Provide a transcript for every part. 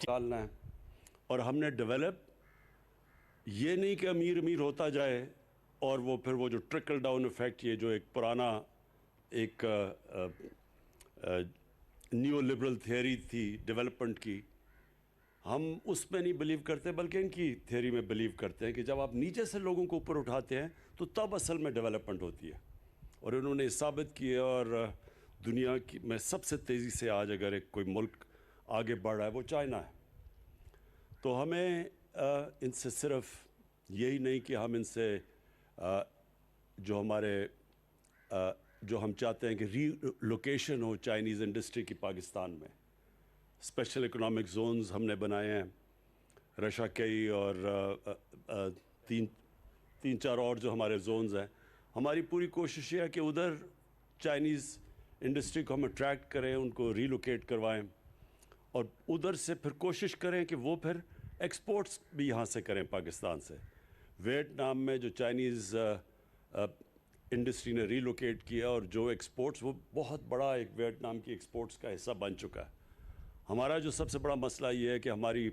ڈالنا ہے اور ہم نے ڈیولپ یہ نہیں کہ امیر امیر ہوتا جائے اور وہ پھر وہ جو ٹرکل ڈاؤن ایفیکٹ یہ جو ایک پرانا ایک نیو لبرل تھیوری تھی ڈیولپمنٹ کی، ہم اس میں نہیں بلیو کرتے بلکہ ان کی تھیوری میں بلیو کرتے ہیں کہ جب آپ نیچے سے لوگوں کو اوپر اٹھاتے ہیں تو تب اصل میں ڈیولپمنٹ ہوتی ہے. اور انہوں نے ثابت کیا، اور دنیا کی میں سب سے تیزی سے آج اگر ایک کوئی ملک آگے بڑھ رہا ہے وہ چائنا ہے. تو ہمیں ان سے صرف یہی نہیں کہ ہم ان سے جو ہمارے جو ہم چاہتے ہیں کہ ری لوکیشن ہو چائنیز انڈسٹری کی پاکستان میں، اسپیشل اکنامک زونز ہم نے بنائے ہیں، رشا کئی اور تین چار اور جو ہمارے زونز ہیں. ہماری پوری کوشش یہ ہے کہ ادھر چائنیز انڈسٹری کو ہم اٹریکٹ کریں، ان کو ری لوکیٹ کروائیں، اور ادھر سے پھر کوشش کریں کہ وہ پھر ایکسپورٹس بھی یہاں سے کریں پاکستان سے. ویتنام میں جو چائنیز انڈسٹری نے ری لوکیٹ کیا اور جو ایکسپورٹس، وہ بہت بڑا ایک ویتنام کی ایکسپورٹس کا حصہ بن چکا ہے. ہمارا جو سب سے بڑا مسئلہ یہ ہے کہ ہماری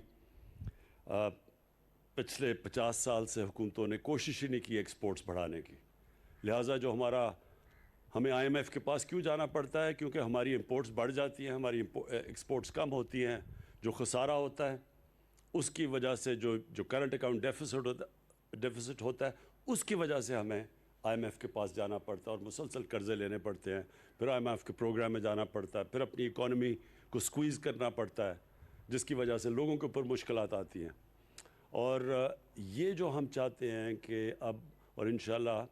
پچھلے 50 سال سے حکومتوں نے کوشش ہی نہیں کی ایکسپورٹس بڑھانے کی. لہٰذا جو ہمیں آئی ایم ایف کے پاس کیوں جانا پڑتا ہے؟ کیونکہ ہماری امپورٹس بڑھ جاتی ہیں، ہماری ایکسپورٹس کم ہوتی ہیں، جو خسارہ ہوتا ہے اس کی وجہ سے جو کرنٹ اکاؤنٹ ڈیفیسٹ ہوتا ہے اس کی وجہ سے ہمیں آئی ایم ایف کے پاس جانا پڑتا ہے اور مسلسل قرضے لینے پڑتے ہیں. پھر آئی ایم ایف کے پروگرام میں جانا پڑتا ہے، پھر اپنی اکانومی کو سکویز کرنا پڑتا ہے، جس کی وجہ سے لوگوں کے اوپر مشکلات آتی ہیں. اور یہ جو ہم چاہتے ہیں کہ اب، اور انشاءاللہ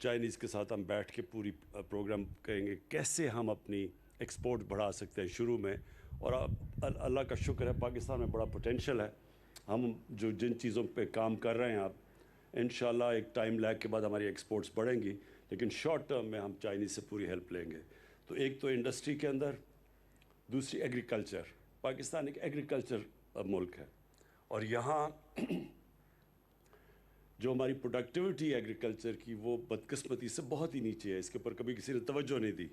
چائنیز کے ساتھ ہم بیٹھ کے پوری پروگرام کریں گے کیسے ہم اپنی ایکسپورٹ بڑھا سکتے ہیں شروع میں. اور اب اللہ کا شکر ہے پاکستان میں بڑا پوٹینشل ہے. ہم جن چیزوں پہ کام کر رہے ہیں اب، انشاءاللہ ایک ٹائم لیگ کے بعد ہماری ایکسپورٹس بڑھیں گی، لیکن شارٹ ٹرم میں ہم چائنیز سے پوری ہیلپ لیں گے. تو ایک تو انڈسٹری کے اندر، دوسری ایگریکلچر. پاکستان ایک ایگریکلچر ملک ہے، اور یہاں جو ہماری پروڈکٹیوٹی ایگریکلچر کی وہ بدقسمتی سے بہت ہی نیچے ہے، اس کے اوپر کبھی کسی نے توجہ نہیں دی.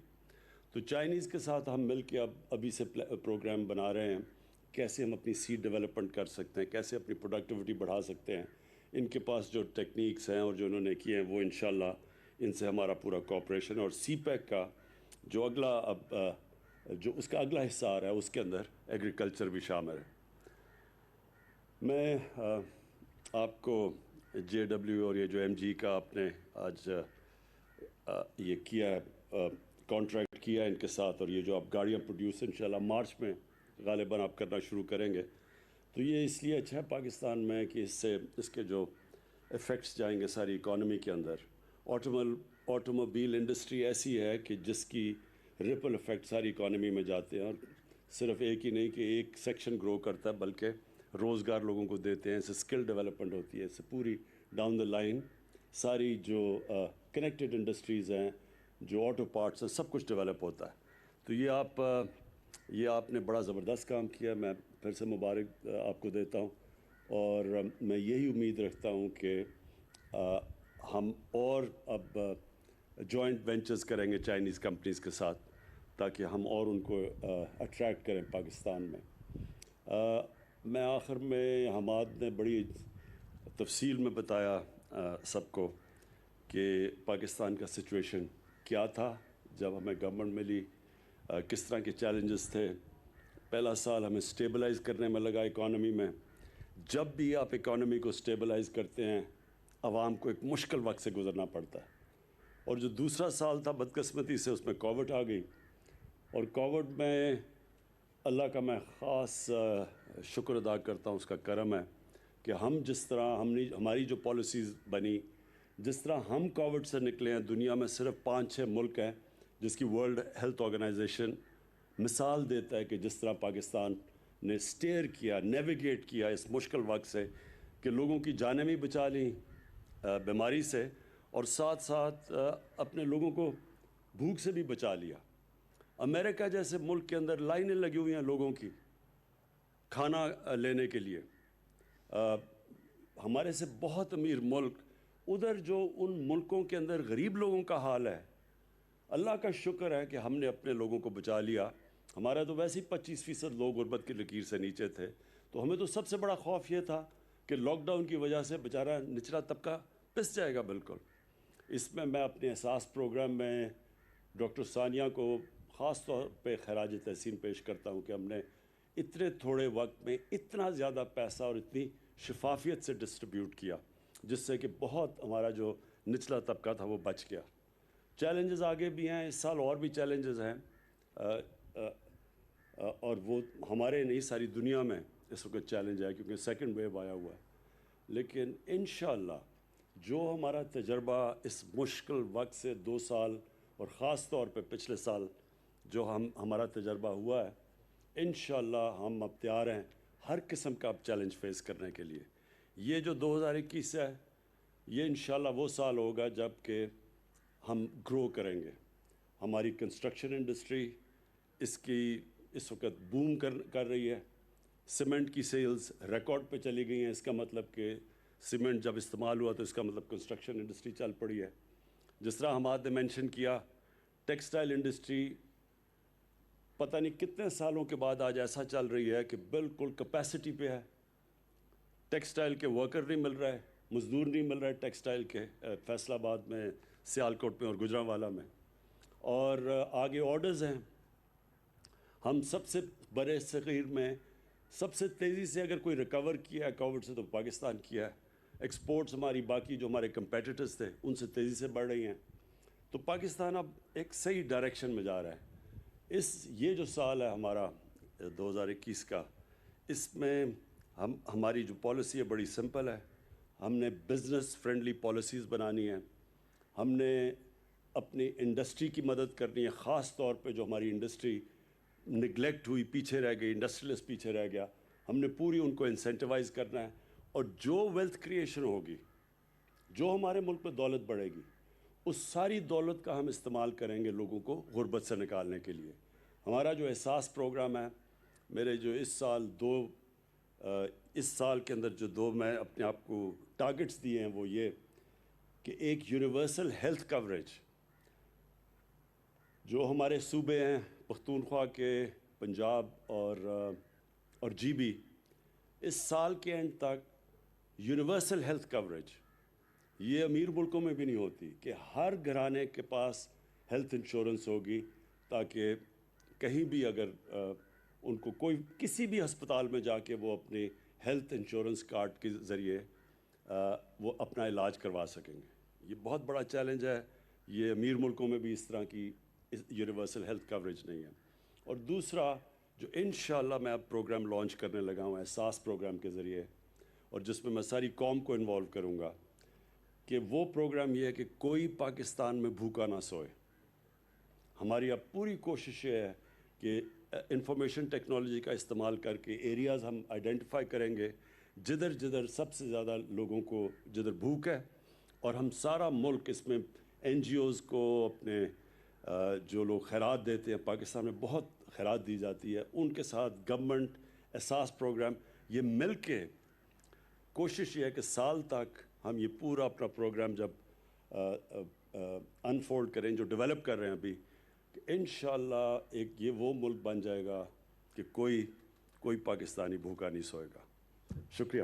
تو چائنیز کے ساتھ ہم مل کے ابھی سے پروگرام بنا رہے ہیں کیسے ہم اپنی سیڈ ڈیولپمنٹ کر سکتے ہیں، کیسے اپنی پروڈکٹیوٹی بڑھا سکتے ہیں. ان کے پاس جو ٹیکنیکس ہیں اور جو انہوں نے کیے ہیں وہ انشاءاللہ ان سے ہمارا پورا کوآپریشن. اور سی پیک کا جو اس کا اگلا حصہ آ رہا ہے اس کے اندر ایگریکلچر بھی شامل ہے. میں آپ کو جے ڈبلیو اور یہ جو ایم جی کا آپ نے آج یہ کیا ہے، کانٹریکٹ کیا ہے ان کے ساتھ، اور یہ جو آپ گاڑیاں پروڈیوس انشاءاللہ مارچ میں غالباً آپ کرنا شروع کریں گے، تو یہ اس لیے اچھا ہے پاکستان میں کہ اس کے جو ایفیکٹس جائیں گے ساری اکانومی کے اندر. آٹوموبیل انڈسٹری ایسی ہے کہ جس کی ریپل ایفیکٹ ساری اکانومی میں جاتے ہیں، اور صرف ایک ہی نہیں کہ ایک سیکشن گرو کرتا ہے بلکہ روزگار لوگوں کو دیتے ہیں، اس سے اسکل ڈیولپمنٹ ہوتی ہے، اس سے پوری ڈاؤن دا لائن ساری جو کنیکٹڈ انڈسٹریز ہیں، جو آٹو پارٹس ہیں، سب کچھ ڈیولپ ہوتا ہے. تو یہ آپ نے بڑا زبردست کام کیا، میں پھر سے مبارک آپ کو دیتا ہوں. اور میں یہی امید رکھتا ہوں کہ ہم اور اب جوائنٹ وینچرز کریں گے چائنیز کمپنیز کے ساتھ تاکہ ہم اور ان کو اٹریکٹ کریں پاکستان میں. میں آخر میں حماد نے بڑی تفصیل میں بتایا سب کو کہ پاکستان کا سچویشن کیا تھا جب ہمیں گورنمنٹ ملی، کس طرح کے چیلنجز تھے. پہلا سال ہمیں سٹیبلائز کرنے میں لگا اکانومی میں. جب بھی آپ اکانومی کو سٹیبلائز کرتے ہیں عوام کو ایک مشکل وقت سے گزرنا پڑتا ہے. اور جو دوسرا سال تھا بدقسمتی سے اس میں کووڈ آ گئی، اور کووڈ میں اللہ کا میں خاص شکر ادا کرتا ہوں، اس کا کرم ہے کہ ہم جس طرح ہماری جو پالیسیز بنی، جس طرح ہم کووڈ سے نکلے ہیں، دنیا میں صرف 5-6 ملک ہیں جس کی ورلڈ ہیلتھ آرگنائزیشن مثال دیتا ہے کہ جس طرح پاکستان نے سٹیئر کیا، نیویگیٹ کیا اس مشکل وقت سے، کہ لوگوں کی جانیں بھی بچا لیں بیماری سے، اور ساتھ ساتھ اپنے لوگوں کو بھوک سے بھی بچا لیا. امریکہ جیسے ملک کے اندر لائنیں لگی ہوئی ہیں لوگوں کی کھانا لینے کے لیے. ہمارے سے بہت امیر ملک، ادھر جو ان ملکوں کے اندر غریب لوگوں کا حال ہے، اللہ کا شکر ہے کہ ہم نے اپنے لوگوں کو بچا لیا. ہمارا تو ویسے ہی 25% لوگ غربت کی لکیر سے نیچے تھے، تو ہمیں تو سب سے بڑا خوف یہ تھا کہ لاک ڈاؤن کی وجہ سے بیچارہ نچلا طبقہ پس جائے گا بالکل۔ اس میں اپنے احساس پروگرام میں ڈاکٹر ثانیہ کو خاص طور پہ خراج تحسین پیش کرتا ہوں کہ ہم نے اتنے تھوڑے وقت میں اتنا زیادہ پیسہ اور اتنی شفافیت سے ڈسٹریبیوٹ کیا، جس سے کہ بہت ہمارا جو نچلا طبقہ تھا وہ بچ گیا۔ چیلنجز آگے بھی ہیں، اس سال اور بھی چیلنجز ہیں، اور وہ ہمارے نہیں ساری دنیا میں اس وقت چیلنج ہے، کیونکہ سیکنڈ ویو آیا ہوا ہے۔ لیکن انشاءاللہ جو ہمارا تجربہ اس مشکل وقت سے 2 سال اور خاص طور پہ پچھلے سال جو ہمارا تجربہ ہوا ہے، انشاءاللہ ہم اب تیار ہیں ہر قسم کا اب چیلنج فیس کرنے کے لیے۔ یہ جو 2021 ہے، یہ انشاءاللہ وہ سال ہوگا جب کہ ہم گرو کریں گے۔ ہماری کنسٹرکشن انڈسٹری اس وقت بوم کر رہی ہے۔ سیمنٹ کی سیلز ریکارڈ پہ چلی گئی ہیں، اس کا مطلب کہ سیمنٹ جب استعمال ہوا تو اس کا مطلب کنسٹرکشن انڈسٹری چل پڑی ہے۔ جس طرح حماد نے مینشن کیا، ٹیکسٹائل انڈسٹری پتہ نہیں کتنے سالوں کے بعد آج ایسا چل رہی ہے کہ بالکل کیپیسٹی پہ ہے۔ ٹیکسٹائل کے ورکر نہیں مل رہا ہے، مزدور نہیں مل رہا ہے ٹیکسٹائل کے، فیصل آباد میں، سیالکوٹ میں اور گجرانوالہ میں، اور آگے آرڈرز ہیں۔ ہم سب سے برے صغیر میں سب سے تیزی سے اگر کوئی ریکور کیا ہے کووڈ سے تو پاکستان کیا ہے۔ ایکسپورٹس ہماری باقی جو ہمارے کمپیٹیٹرز تھے ان سے تیزی سے بڑھ رہی ہیں، تو پاکستان اب ایک صحیح ڈائریکشن میں جا رہا ہے۔ یہ جو سال ہے ہمارا 2021 کا، اس میں ہماری جو پالیسی ہے بڑی سمپل ہے۔ ہم نے بزنس فرینڈلی پالیسیز بنانی ہیں، ہم نے اپنی انڈسٹری کی مدد کرنی ہے، خاص طور پہ جو ہماری انڈسٹری نگلیکٹ ہوئی، پیچھے رہ گئی، انڈسٹریلسٹ پیچھے رہ گیا، ہم نے پوری ان کو انسینٹیوائز کرنا ہے، اور جو ویلتھ کریشن ہوگی، جو ہمارے ملک میں دولت بڑھے گی، اس ساری دولت کا ہم استعمال کریں گے لوگوں کو غربت سے نکالنے کے لیے۔ ہمارا جو احساس پروگرام ہے، میرے جو اس سال کے اندر جو 2 میں اپنے آپ کو ٹارگٹس دیے ہیں وہ یہ کہ ایک یونیورسل ہیلتھ کوریج جو ہمارے صوبے ہیں پختونخوا کے، پنجاب اور جی بی، اس سال کے اینڈ تک یونیورسل ہیلتھ کوریج، یہ امیر ملکوں میں بھی نہیں ہوتی کہ ہر گھرانے کے پاس ہیلتھ انشورنس ہوگی، تاکہ کہیں بھی اگر ان کو کوئی کسی بھی ہسپتال میں جا کے وہ اپنے ہیلتھ انشورنس کارڈ کے ذریعے وہ اپنا علاج کروا سکیں گے۔ یہ بہت بڑا چیلنج ہے، یہ امیر ملکوں میں بھی اس طرح کی یونیورسل ہیلتھ کوریج نہیں ہے۔ اور دوسرا جو انشاءاللہ میں اب پروگرام لانچ کرنے لگا ہوں احساس پروگرام کے ذریعے، اور جس میں ساری قوم کو انوالو کروں گا، کہ وہ پروگرام یہ ہے کہ کوئی پاکستان میں بھوکا نہ سوئے۔ ہماری اب پوری کوشش یہ ہے کہ انفارمیشن ٹیکنالوجی کا استعمال کر کے ایریاز ہم آئیڈینٹیفائی کریں گے جدھر سب سے زیادہ لوگوں کو جدھر بھوک ہے، اور ہم سارا ملک اس میں این جی اوز کو، اپنے جو لوگ خیرات دیتے ہیں، پاکستان میں بہت خیرات دی جاتی ہے، ان کے ساتھ گورنمنٹ، احساس پروگرام، یہ مل کے کوشش یہ ہے کہ سال تک ہم یہ پورا اپنا پروگرام جب انفولڈ کریں، جو ڈیولپ کر رہے ہیں ابھی، کہ انشاءاللہ یہ وہ ملک بن جائے گا کہ کوئی پاکستانی بھوکا نہیں سوئے گا۔ شکریہ۔